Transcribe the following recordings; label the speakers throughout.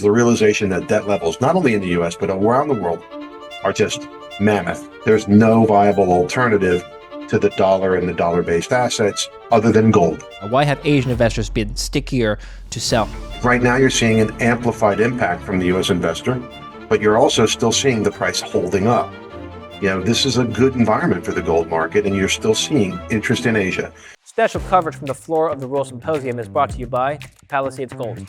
Speaker 1: The realization that debt levels, not only in the US, but around the world, are just mammoth. There's no viable alternative to the dollar and the dollar-based assets other than gold.
Speaker 2: Why have Asian investors been stickier to sell?
Speaker 1: Right now, you're seeing an amplified impact from the US investor, but you're also still seeing the price holding up. This is a good environment for the gold market, and you're still seeing interest in Asia.
Speaker 2: Special coverage from the floor of the World Symposium is brought to you by Palisades Gold.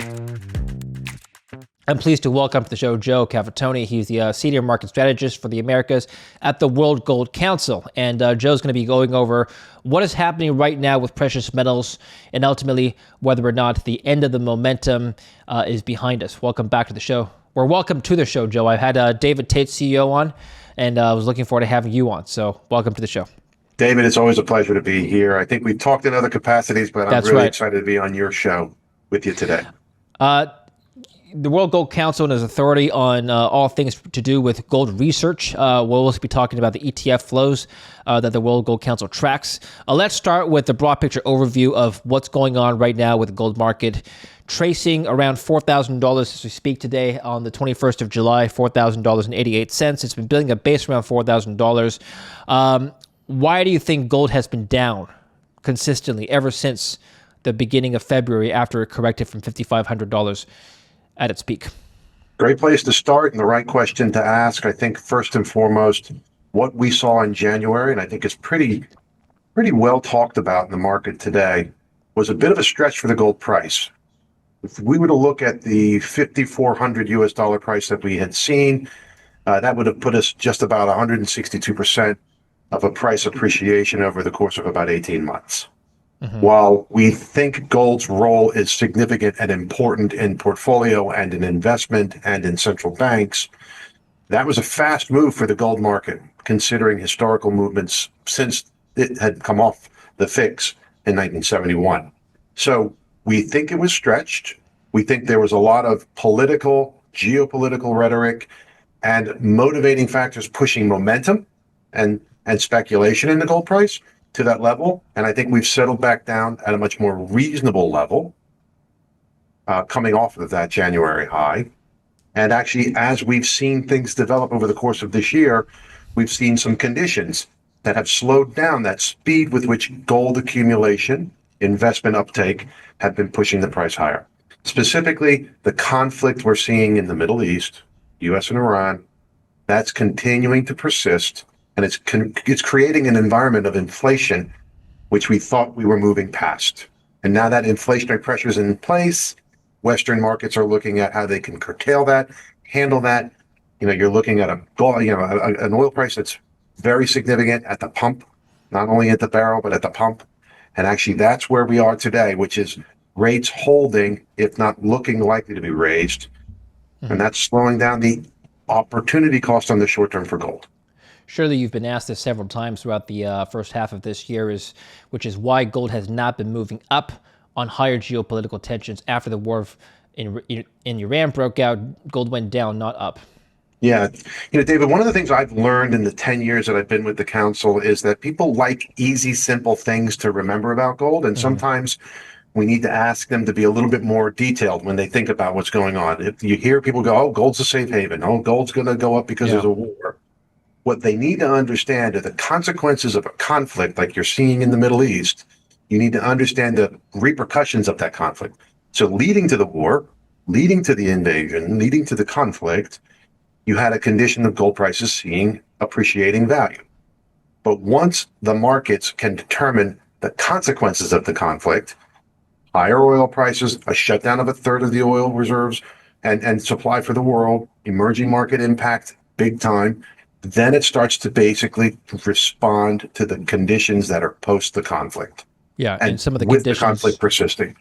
Speaker 2: I'm pleased to welcome to the show Joe Cavatoni. He's the Senior Market Strategist for the Americas at the World Gold Council. And Joe's going to be going over what is happening right now with precious metals and ultimately whether or not the end of the momentum is behind us. Welcome back to the show. Or welcome to the show, Joe. I've had David Tate, CEO, on, and I was looking forward to having you on. So welcome to the show.
Speaker 1: David, it's always a pleasure to be here. I think we've talked in other capacities, but I'm really excited to be on your show with you today.
Speaker 2: The World Gold Council is authority on all things to do with gold research. We'll also be talking about the ETF flows that the World Gold Council tracks. Let's start with the broad picture overview of what's going on right now with the gold market, tracing around $4,000 as we speak today on the 21st of July, $4,000.88. It's been building a base around $4,000. Why do you think gold has been down consistently ever since the beginning of February after it corrected from $5,500 at its peak?
Speaker 1: Great place to start and the right question to ask. I think first and foremost, what we saw in January, and I think it's pretty well talked about in the market today, was a bit of a stretch for the gold price. If we were to look at the 5,400 US dollar price that we had seen, that would have put us just about 162% of a price appreciation over the course of about 18 months. Mm-hmm. While we think gold's role is significant and important in portfolio and in investment and in central banks, that was a fast move for the gold market, considering historical movements since it had come off the fix in 1971. So we think it was stretched. We think there was a lot of political, geopolitical rhetoric and motivating factors pushing momentum and speculation in the gold price to that level. And I think we've settled back down at a much more reasonable level coming off of that January high. And actually, as we've seen things develop over the course of this year, we've seen some conditions that have slowed down that speed with which gold accumulation, investment uptake have been pushing the price higher. Specifically, the conflict we're seeing in the Middle East, US and Iran, that's continuing to persist. And it's creating an environment of inflation, which we thought we were moving past. And now that inflationary pressure is in place, Western markets are looking at how they can curtail that, handle that. You're looking at an oil price that's very significant at the pump, not only at the barrel, but at the pump. And actually, that's where we are today, which is rates holding, if not looking likely to be raised. Mm-hmm. And that's slowing down the opportunity cost on the short term for gold.
Speaker 2: Surely you've been asked this several times throughout the first half of this year, which is why gold has not been moving up on higher geopolitical tensions after the war in Iran broke out. Gold went down, not up.
Speaker 1: Yeah. David, one of the things I've learned in the 10 years that I've been with the council is that people like easy, simple things to remember about gold. And sometimes we need to ask them to be a little bit more detailed when they think about what's going on. If you hear people go, oh, gold's a safe haven. Oh, gold's going to go up because there's a war. What they need to understand are the consequences of a conflict like you're seeing in the Middle East. You need to understand the repercussions of that conflict. So leading to the war, leading to the invasion, leading to the conflict, you had a condition of gold prices seeing appreciating value. But once the markets can determine the consequences of the conflict, higher oil prices, a shutdown of a third of the oil reserves and supply for the world, emerging market impact, big time, then it starts to basically respond to the conditions that are post the conflict.
Speaker 2: Yeah, and some of the
Speaker 1: with
Speaker 2: conditions,
Speaker 1: the conflict persisting.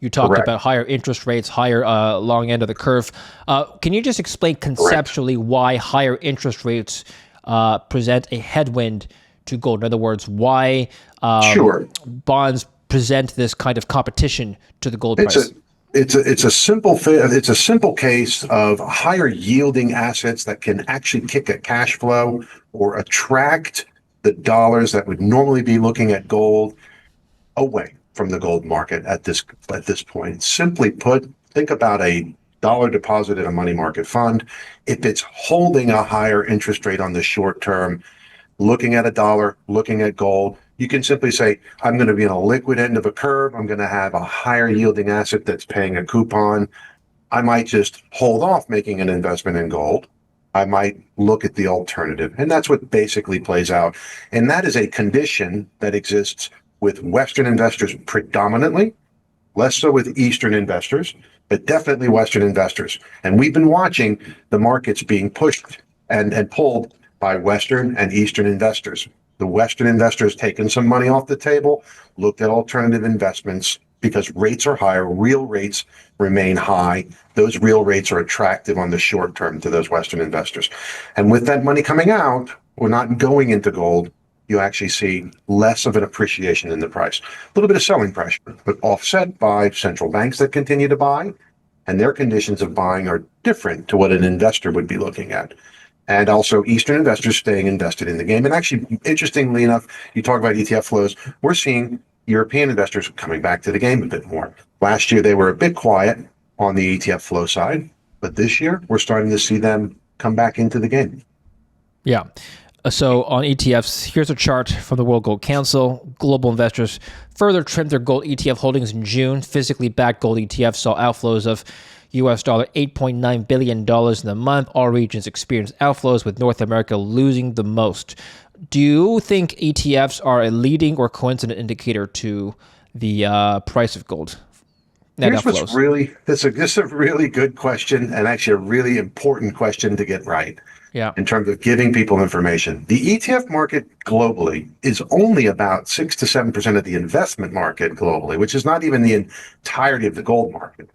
Speaker 2: You talked about higher interest rates, higher long end of the curve. Can you just explain conceptually why higher interest rates present a headwind to gold? In other words, why bonds present this kind of competition to the gold price?
Speaker 1: It's a simple case of higher yielding assets that can actually kick a cash flow or attract the dollars that would normally be looking at gold away from the gold market at this point. Simply put, think about a dollar deposit in a money market fund, if it's holding a higher interest rate on the short term, looking at a dollar, looking at gold, you can simply say, I'm going to be in a liquid end of a curve. I'm going to have a higher yielding asset that's paying a coupon. I might just hold off making an investment in gold. I might look at the alternative. And that's what basically plays out. And that is a condition that exists with Western investors predominantly, less so with Eastern investors, but definitely Western investors. And we've been watching the markets being pushed and pulled by Western and Eastern investors. The Western investors taken some money off the table, looked at alternative investments because rates are higher, real rates remain high. Those real rates are attractive on the short term to those Western investors. And with that money coming out, we're not going into gold. You actually see less of an appreciation in the price. A little bit of selling pressure, but offset by central banks that continue to buy, and their conditions of buying are different to what an investor would be looking at. And also Eastern investors staying invested in the game. And actually, interestingly enough, you talk about ETF flows, we're seeing European investors coming back to the game a bit more. Last year, they were a bit quiet on the ETF flow side, but this year, we're starting to see them come back into the game.
Speaker 2: Yeah. So on ETFs, here's a chart from the World Gold Council. Global investors further trimmed their gold ETF holdings in June. Physically backed gold ETFs saw outflows of US dollar $8.9 billion in the month. All regions experienced outflows, with North America losing the most. Do you think ETFs are a leading or coincident indicator to the price of gold?
Speaker 1: Here's what's really, this is a really good question, and actually a really important question to get right.
Speaker 2: Yeah.
Speaker 1: In terms of giving people information. The ETF market globally is only about 6 to 7% of the investment market globally, which is not even the entirety of the gold market.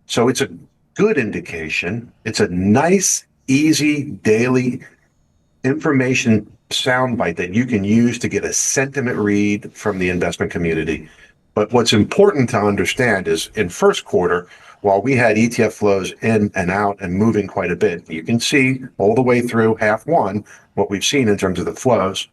Speaker 1: So it's a good indication. It's a nice, easy, daily information soundbite that you can use to get a sentiment read from the investment community. But what's important to understand is in first quarter, while we had ETF flows in and out and moving quite a bit, you can see all the way through half one, what we've seen in terms of the flows,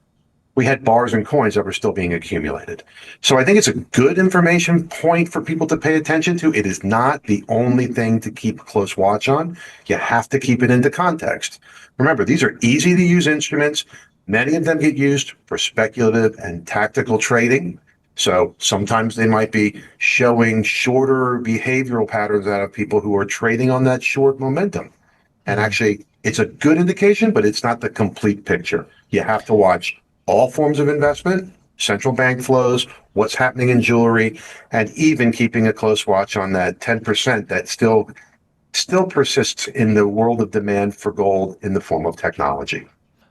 Speaker 1: we had bars and coins that were still being accumulated. So I think it's a good information point for people to pay attention to. It is not the only thing to keep a close watch on. You have to keep it into context. Remember, these are easy to use instruments. Many of them get used for speculative and tactical trading. So sometimes they might be showing shorter behavioral patterns out of people who are trading on that short momentum. And actually, it's a good indication, but it's not the complete picture. You have to watch all forms of investment, central bank flows, what's happening in jewelry, and even keeping a close watch on that 10% that still persists in the world of demand for gold in the form of technology.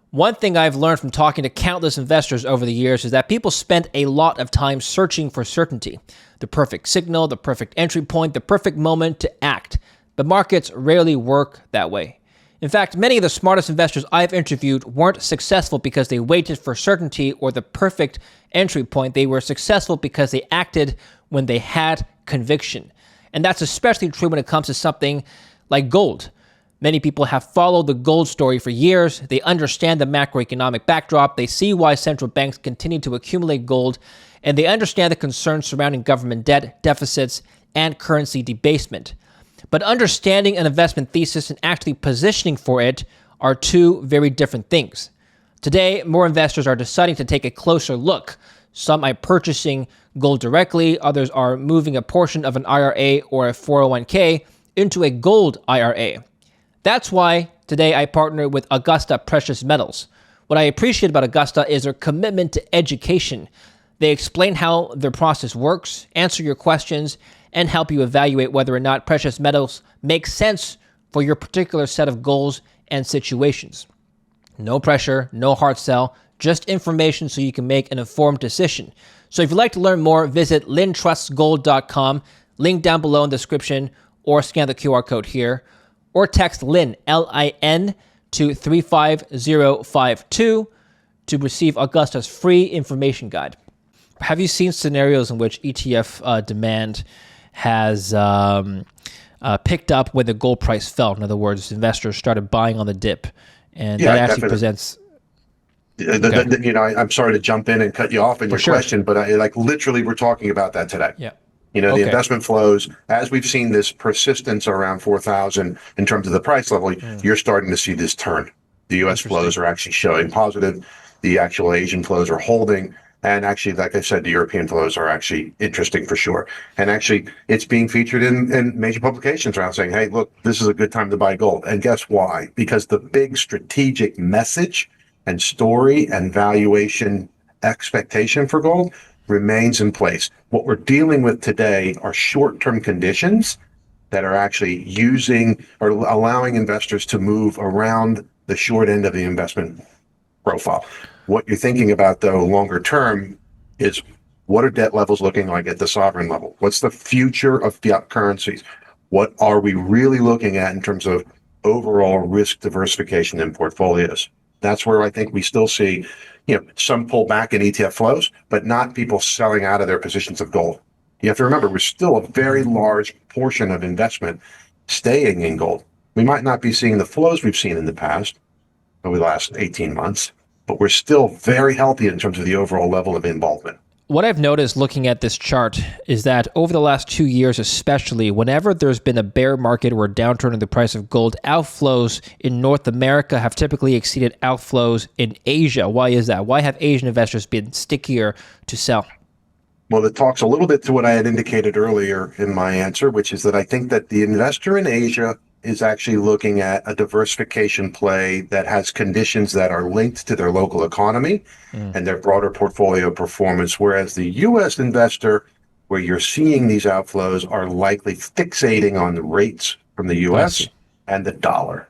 Speaker 2: One thing I've learned from talking to countless investors over the years is that people spend a lot of time searching for certainty, the perfect signal, the perfect entry point, the perfect moment to act. But markets rarely work that way. In fact, many of the smartest investors I've interviewed weren't successful because they waited for certainty or the perfect entry point. They were successful because they acted when they had conviction. And that's especially true when it comes to something like gold. Many people have followed the gold story for years. They understand the macroeconomic backdrop. They see why central banks continue to accumulate gold, and they understand the concerns surrounding government debt, deficits, and currency debasement. But understanding an investment thesis and actually positioning for it are two very different things. Today, more investors are deciding to take a closer look. Some are purchasing gold directly. Others are moving a portion of an IRA or a 401k into a gold IRA. That's why today I partner with Augusta Precious Metals. What I appreciate about Augusta is their commitment to education. They explain how their process works, answer your questions, and help you evaluate whether or not precious metals make sense for your particular set of goals and situations. No pressure, no hard sell, just information so you can make an informed decision. So if you'd like to learn more, visit lintrustsgold.com, link down below in the description, or scan the QR code here. Or text LIN, L-I-N, to 35052 to receive Augusta's free information guide. Have you seen scenarios in which ETF demand has picked up when the gold price fell? In other words, investors started buying on the dip, and that actually presents...
Speaker 1: I'm sorry to jump in and cut you off in your question, but literally we're talking about that today.
Speaker 2: Yeah.
Speaker 1: The
Speaker 2: Okay.
Speaker 1: investment flows, as we've seen this persistence around 4,000 in terms of the price level, you're starting to see this turn. The US flows
Speaker 2: Interesting.
Speaker 1: are actually showing positive. The actual Asian flows are holding. And actually, like I said, the European flows are actually interesting for sure. And actually, it's being featured in major publications around saying, hey, look, this is a good time to buy gold. And guess why? Because the big strategic message and story and valuation expectation for gold remains in place. What we're dealing with today are short-term conditions that are actually using or allowing investors to move around the short end of the investment profile. What you're thinking about, though, longer term is what are debt levels looking like at the sovereign level? What's the future of fiat currencies? What are we really looking at in terms of overall risk diversification in portfolios? That's where I think we still see, some pullback in ETF flows, but not people selling out of their positions of gold. You have to remember, we're still a very large portion of investment staying in gold. We might not be seeing the flows we've seen in the past over the last 18 months, but we're still very healthy in terms of the overall level of involvement.
Speaker 2: What I've noticed looking at this chart is that over the last 2 years, especially, whenever there's been a bear market or a downturn in the price of gold, outflows in North America have typically exceeded outflows in Asia. Why is that? Why have Asian investors been stickier to sell?
Speaker 1: Well, it talks a little bit to what I had indicated earlier in my answer, which is that I think that the investor in Asia is actually looking at a diversification play that has conditions that are linked to their local economy and their broader portfolio performance, whereas the U.S. investor, where you're seeing these outflows, are likely fixating on the rates from the
Speaker 2: I
Speaker 1: U.S.
Speaker 2: see.
Speaker 1: and the dollar.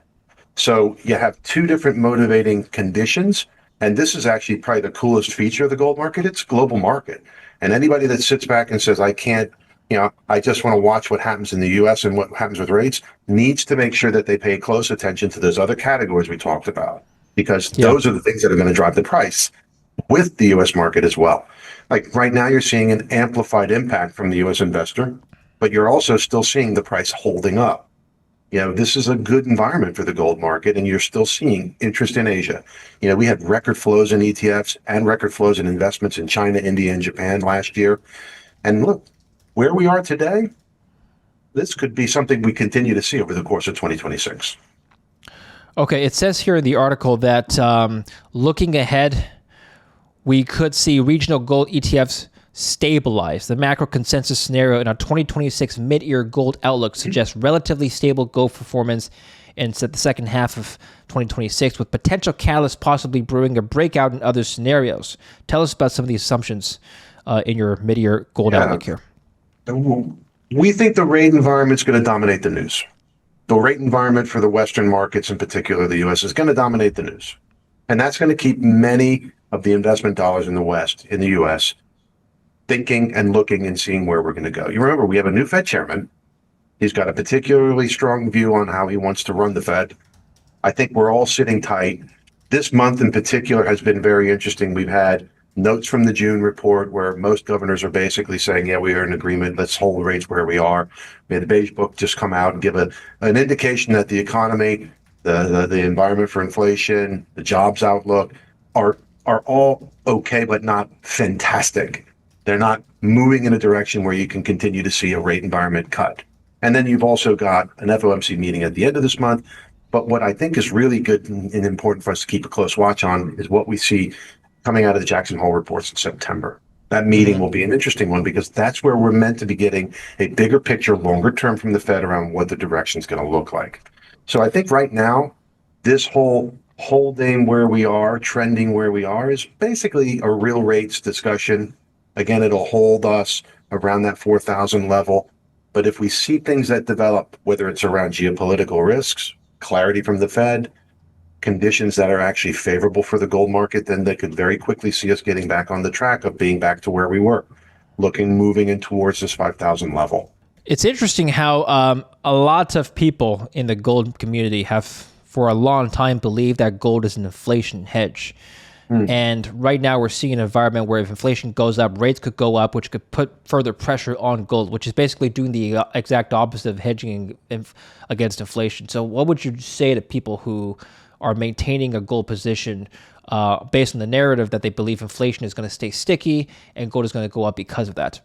Speaker 1: So you have two different motivating conditions. And this is actually probably the coolest feature of the gold market. It's a global market. And anybody that sits back and says, I can't, I just want to watch what happens in the US and what happens with rates, needs to make sure that they pay close attention to those other categories we talked about, because
Speaker 2: Yeah.
Speaker 1: those are the things that are going to drive the price with the US market as well. Like right now, you're seeing an amplified impact from the US investor, but you're also still seeing the price holding up. This is a good environment for the gold market, and you're still seeing interest in Asia. We had record flows in ETFs and record flows in investments in China, India, and Japan last year. And look, where we are today, this could be something we continue to see over the course of 2026.
Speaker 2: Okay, it says here in the article that looking ahead, we could see regional gold ETFs stabilize. The macro consensus scenario in our 2026 mid-year gold outlook suggests relatively stable gold performance in the second half of 2026, with potential catalysts possibly brewing a breakout in other scenarios. Tell us about some of the assumptions in your mid-year gold outlook here.
Speaker 1: We think the rate environment is going to dominate the news. The rate environment for the Western markets, in particular the U.S., is going to dominate the news. And that's going to keep many of the investment dollars in the West, in the U.S., thinking and looking and seeing where we're going to go. You remember, we have a new Fed chairman. He's got a particularly strong view on how he wants to run the Fed. I think we're all sitting tight. This month in particular has been very interesting. We've had notes from the June report where most governors are basically saying, yeah, we are in agreement. Let's hold rates where we are. We had the Beige Book just come out and give an indication that the economy, the environment for inflation, the jobs outlook are all okay, but not fantastic. They're not moving in a direction where you can continue to see a rate environment cut. And then you've also got an FOMC meeting at the end of this month. But what I think is really good and important for us to keep a close watch on is what we see coming out of the Jackson Hole reports in September. That meeting will be an interesting one because that's where we're meant to be getting a bigger picture, longer term from the Fed around what the direction is going to look like. So I think right now, this whole holding where we are, trending where we are, is basically a real rates discussion. Again, it'll hold us around that 4,000 level. But if we see things that develop, whether it's around geopolitical risks, clarity from the Fed, conditions that are actually favorable for the gold market, then they could very quickly see us getting back on the track of being back to where we were, moving in towards this 5,000 level.
Speaker 2: It's interesting how a lot of people in the gold community have for a long time believed that gold is an inflation hedge. And right now we're seeing an environment where if inflation goes up, rates could go up, which could put further pressure on gold, which is basically doing the exact opposite of hedging against inflation. So what would you say to people who are maintaining a gold position based on the narrative that they believe inflation is going to stay sticky and gold is going to go up because of that?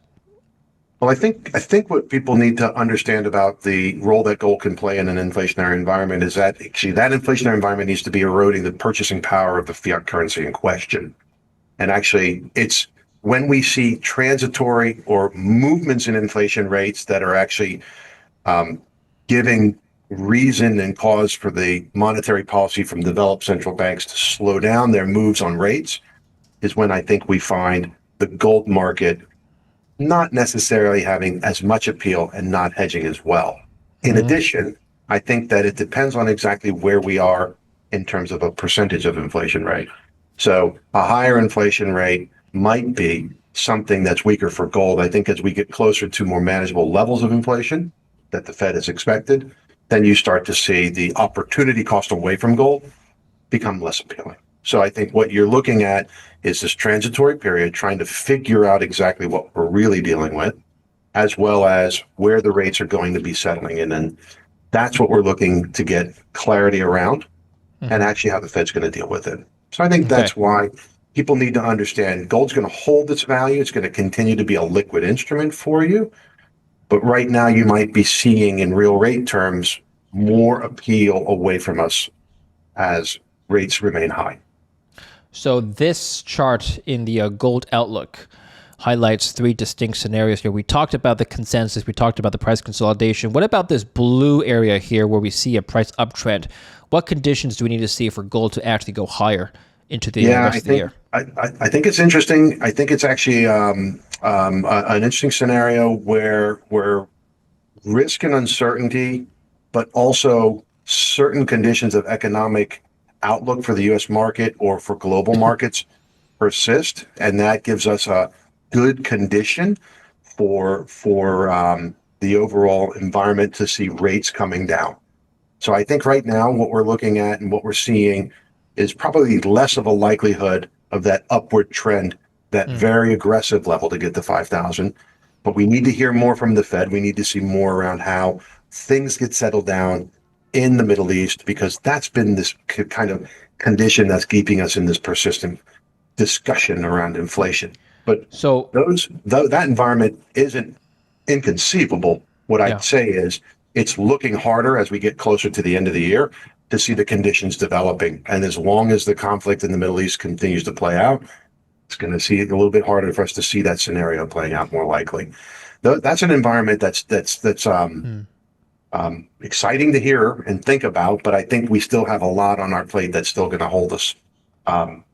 Speaker 1: Well, I think what people need to understand about the role that gold can play in an inflationary environment is that actually that inflationary environment needs to be eroding the purchasing power of the fiat currency in question. And actually, it's when we see transitory or movements in inflation rates that are actually um, giving reason and cause for the monetary policy from developed central banks to slow down their moves on rates is when I think we find the gold market not necessarily having as much appeal and not hedging as well. In
Speaker 2: Hmm.
Speaker 1: addition, I think that it depends on exactly where we are in terms of a percentage of inflation rate. So a higher inflation rate might be something that's weaker for gold. I think as we get closer to more manageable levels of inflation that the Fed has expected, then you start to see the opportunity cost away from gold become less appealing. So I think what you're looking at is this transitory period, trying to figure out exactly what we're really dealing with, as well as where the rates are going to be settling in. And that's what we're looking to get clarity around and
Speaker 2: Hmm.
Speaker 1: actually how the Fed's going to deal with it. So I think
Speaker 2: Okay.
Speaker 1: that's why people need to understand gold's going to hold its value. It's going to continue to be a liquid instrument for you. But right now, you might be seeing in real rate terms more appeal away from us as rates remain high.
Speaker 2: So this chart in the gold outlook highlights three distinct scenarios here. We talked about the consensus, we talked about the price consolidation. What about this blue area here where we see a price uptrend? What conditions do we need to see for gold to actually go higher into the
Speaker 1: Yeah,
Speaker 2: rest of the year?
Speaker 1: I think it's interesting. I think it's actually an interesting scenario where risk and uncertainty, but also certain conditions of economic outlook for the U.S. market or for global markets persist, and that gives us a good condition for the overall environment to see rates coming down. So I think right now what we're looking at and what we're seeing is probably less of a likelihood of that upward trend, that
Speaker 2: Mm.
Speaker 1: very aggressive level to get to 5,000. But we need to hear more from the Fed. We need to see more around how things get settled down in the Middle East, because that's been this kind of condition that's keeping us in this persistent discussion around inflation. But
Speaker 2: So,
Speaker 1: that environment isn't inconceivable. What I'd
Speaker 2: yeah.
Speaker 1: say is it's looking harder as we get closer to the end of the year to see the conditions developing. And as long as the conflict in the Middle East continues to play out, it's going to see it a little bit harder for us to see that scenario playing out more likely. That's an environment that's
Speaker 2: Mm.
Speaker 1: exciting to hear and think about, but I think we still have a lot on our plate that's still going to hold us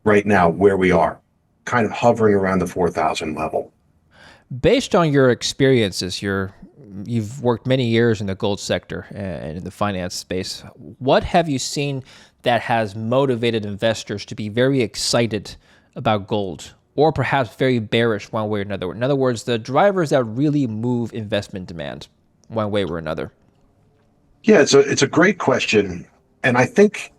Speaker 1: right now where we are, kind of hovering around the 4,000 level.
Speaker 2: Based on your experiences, you've worked many years in the gold sector and in the finance space. What have you seen that has motivated investors to be very excited about gold, or perhaps very bearish one way or another? In other words, the drivers that really move investment demand one way or another.
Speaker 1: Yeah, it's a great question. And I think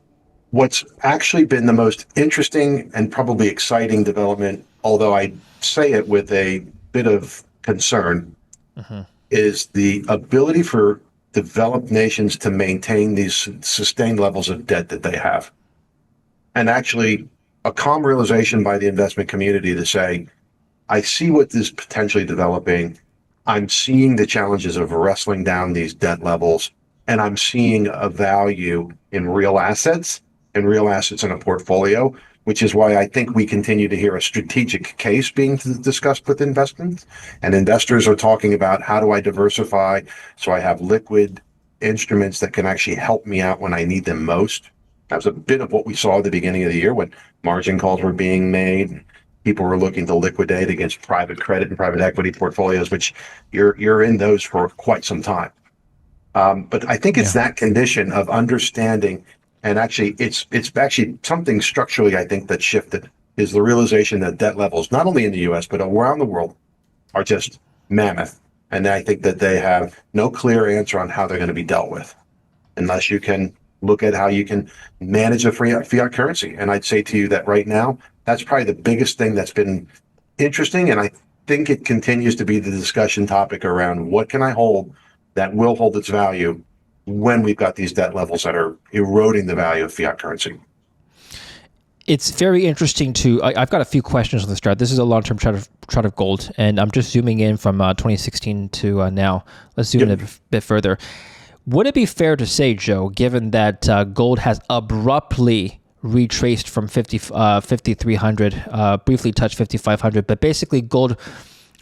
Speaker 1: what's actually been the most interesting and probably exciting development, although I say it with a bit of concern,
Speaker 2: Hmm.
Speaker 1: is the ability for developed nations to maintain these sustained levels of debt that they have. And actually, a calm realization by the investment community to say, I see what is potentially developing. I'm seeing the challenges of wrestling down these debt levels, and I'm seeing a value in real assets in a portfolio, which is why I think we continue to hear a strategic case being discussed with investments. And investors are talking about how do I diversify so I have liquid instruments that can actually help me out when I need them most. That was a bit of what we saw at the beginning of the year when margin calls were being made. People were looking to liquidate against private credit and private equity portfolios, which you're in those for quite some time. But I think it's
Speaker 2: Yeah.
Speaker 1: that condition of understanding, and actually, it's actually something structurally I think that shifted is the realization that debt levels, not only in the U.S. but around the world, are just mammoth, and I think that they have no clear answer on how they're going to be dealt with unless you can look at how you can manage a fiat currency. And I'd say to you that right now, that's probably the biggest thing that's been interesting. And I think it continues to be the discussion topic around what can I hold that will hold its value when we've got these debt levels that are eroding the value of fiat currency.
Speaker 2: It's very interesting I've got a few questions on this chart. This is a long-term chart of gold, and I'm just zooming in from 2016 to now. Let's zoom in a bit further. Would it be fair to say, Joe, given that gold has abruptly retraced from 5,300, briefly touched 5,500, but basically gold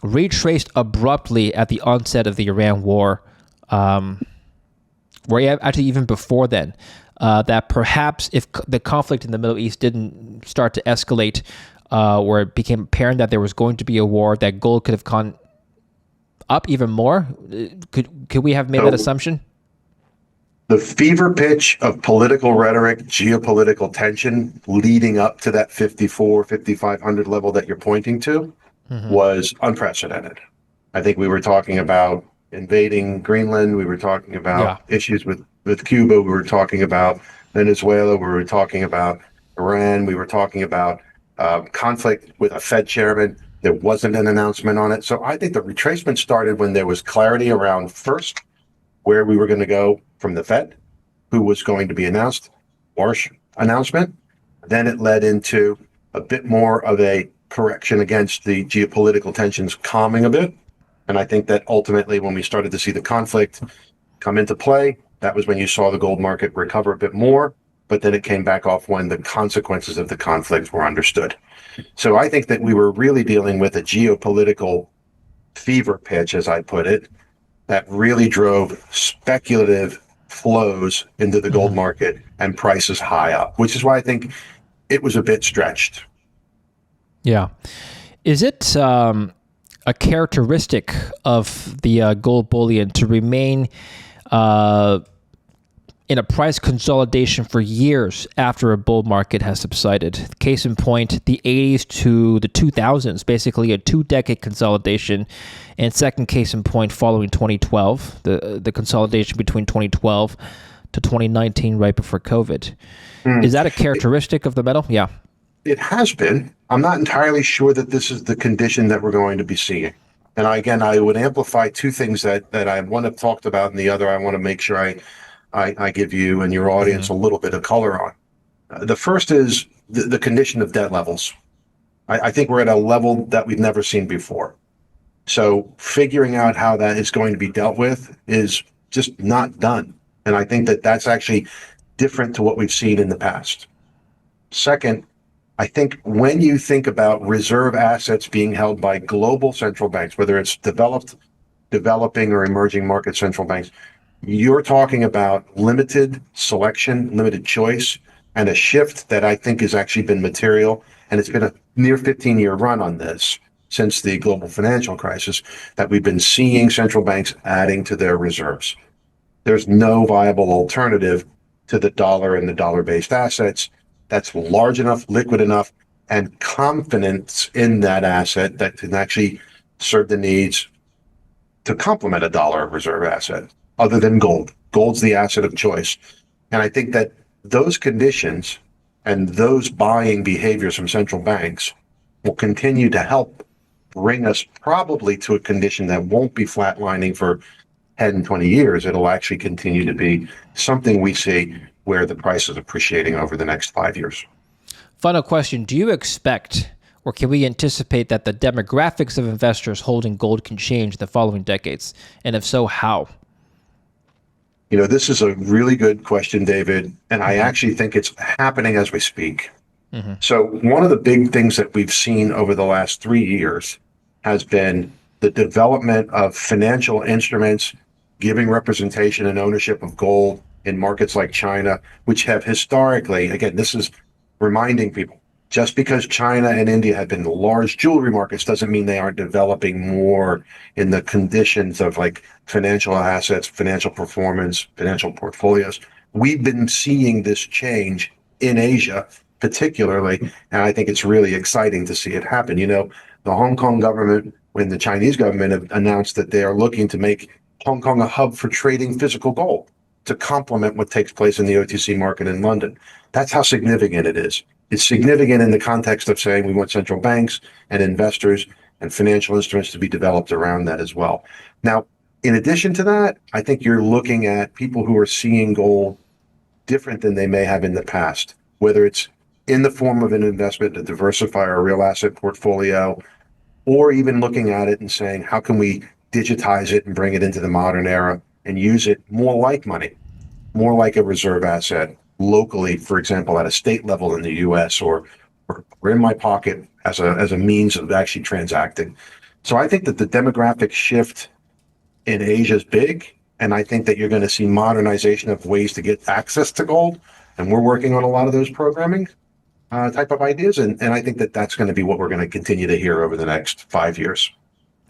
Speaker 2: retraced abruptly at the onset of the Iran war, or actually even before then, that perhaps if the conflict in the Middle East didn't start to escalate, or it became apparent that there was going to be a war, that gold could have gone up even more? Could we have made that assumption?
Speaker 1: The fever pitch of political rhetoric, geopolitical tension leading up to that 5,500 level that you're pointing to was unprecedented. I think we were talking about invading Greenland. We were talking about issues with Cuba. We were talking about Venezuela. We were talking about Iran. We were talking about conflict with a Fed chairman. There wasn't an announcement on it. So I think the retracement started when there was clarity around first where we were going to go from the Fed, who was going to be announced, March announcement. Then it led into a bit more of a correction against the geopolitical tensions calming a bit. And I think that ultimately when we started to see the conflict come into play, that was when you saw the gold market recover a bit more, but then it came back off when the consequences of the conflict were understood. So I think that we were really dealing with a geopolitical fever pitch, as I put it, that really drove speculative flows into the gold market and prices high up, which is why I think it was a bit stretched.
Speaker 2: Yeah. Is it a characteristic of the gold bullion to remain in a price consolidation for years after a bull market has subsided? Case in point, the 80s to the 2000s, basically a 2-decade consolidation. And second case in point, following 2012, the consolidation between 2012 to 2019, right before COVID. Is that a characteristic of the metal? Yeah.
Speaker 1: It has been. I'm not entirely sure that this is the condition that we're going to be seeing. And I would amplify two things that I want to talk about, and the other I want to make sure I give you and your audience a little bit of color on. The first is the condition of debt levels. I think we're at a level that we've never seen before. So figuring out how that is going to be dealt with is just not done. And I think that that's actually different to what we've seen in the past. Second, I think when you think about reserve assets being held by global central banks, whether it's developing or emerging market central banks, you're talking about limited selection, limited choice, and a shift that I think has actually been material. And it's been a near 15-year run on this since the global financial crisis that we've been seeing central banks adding to their reserves. There's no viable alternative to the dollar and the dollar-based assets that's large enough, liquid enough, and confidence in that asset that can actually serve the needs to complement a dollar reserve asset other than gold. Gold's the asset of choice. And I think that those conditions and those buying behaviors from central banks will continue to help bring us probably to a condition that won't be flatlining for 10, 20 years. It'll actually continue to be something we see where the price is appreciating over the next 5 years.
Speaker 2: Final question. Do you expect, or can we anticipate that the demographics of investors holding gold can change in the following decades? And if so, how?
Speaker 1: You know, this is a really good question, David, and I actually think it's happening as we speak. So one of the big things that we've seen over the last 3 years has been the development of financial instruments giving representation and ownership of gold in markets like China, which have historically, again, this is reminding people, just because China and India have been large jewelry markets doesn't mean they aren't developing more in the conditions of like financial assets, financial performance, financial portfolios. We've been seeing this change in Asia, particularly, and I think it's really exciting to see it happen. You know, the Hong Kong government, when the Chinese government have announced that they are looking to make Hong Kong a hub for trading physical gold to complement what takes place in the OTC market in London. That's how significant it is. It's significant in the context of saying we want central banks and investors and financial instruments to be developed around that as well. Now, in addition to that, I think you're looking at people who are seeing gold different than they may have in the past, whether it's in the form of an investment to diversify our real asset portfolio, or even looking at it and saying, how can we digitize it and bring it into the modern era and use it more like money, more like a reserve asset locally, for example, at a state level in the US, or in my pocket as a means of actually transacting. So I think that the demographic shift in Asia is big. And I think that you're going to see modernization of ways to get access to gold. And we're working on a lot of those programming type of ideas. And I think that that's going to be what we're going to continue to hear over the next 5 years.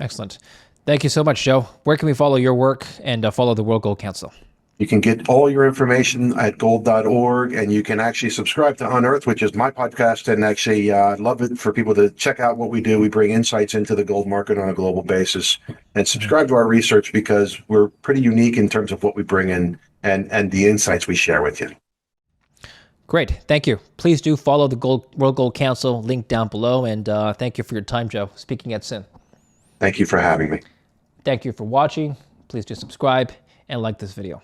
Speaker 2: Excellent. Thank you so much, Joe. Where can we follow your work and follow the World Gold Council?
Speaker 1: You can get all your information at gold.org, and you can actually subscribe to Unearth, which is my podcast. And actually, I'd love it for people to check out what we do. We bring insights into the gold market on a global basis, and subscribe to our research, because we're pretty unique in terms of what we bring in and the insights we share with you.
Speaker 2: Great. Thank you. Please do follow the World Gold Council, link down below. And thank you for your time, Joe, speaking at SIN.
Speaker 1: Thank you for having me.
Speaker 2: Thank you for watching. Please do subscribe and like this video.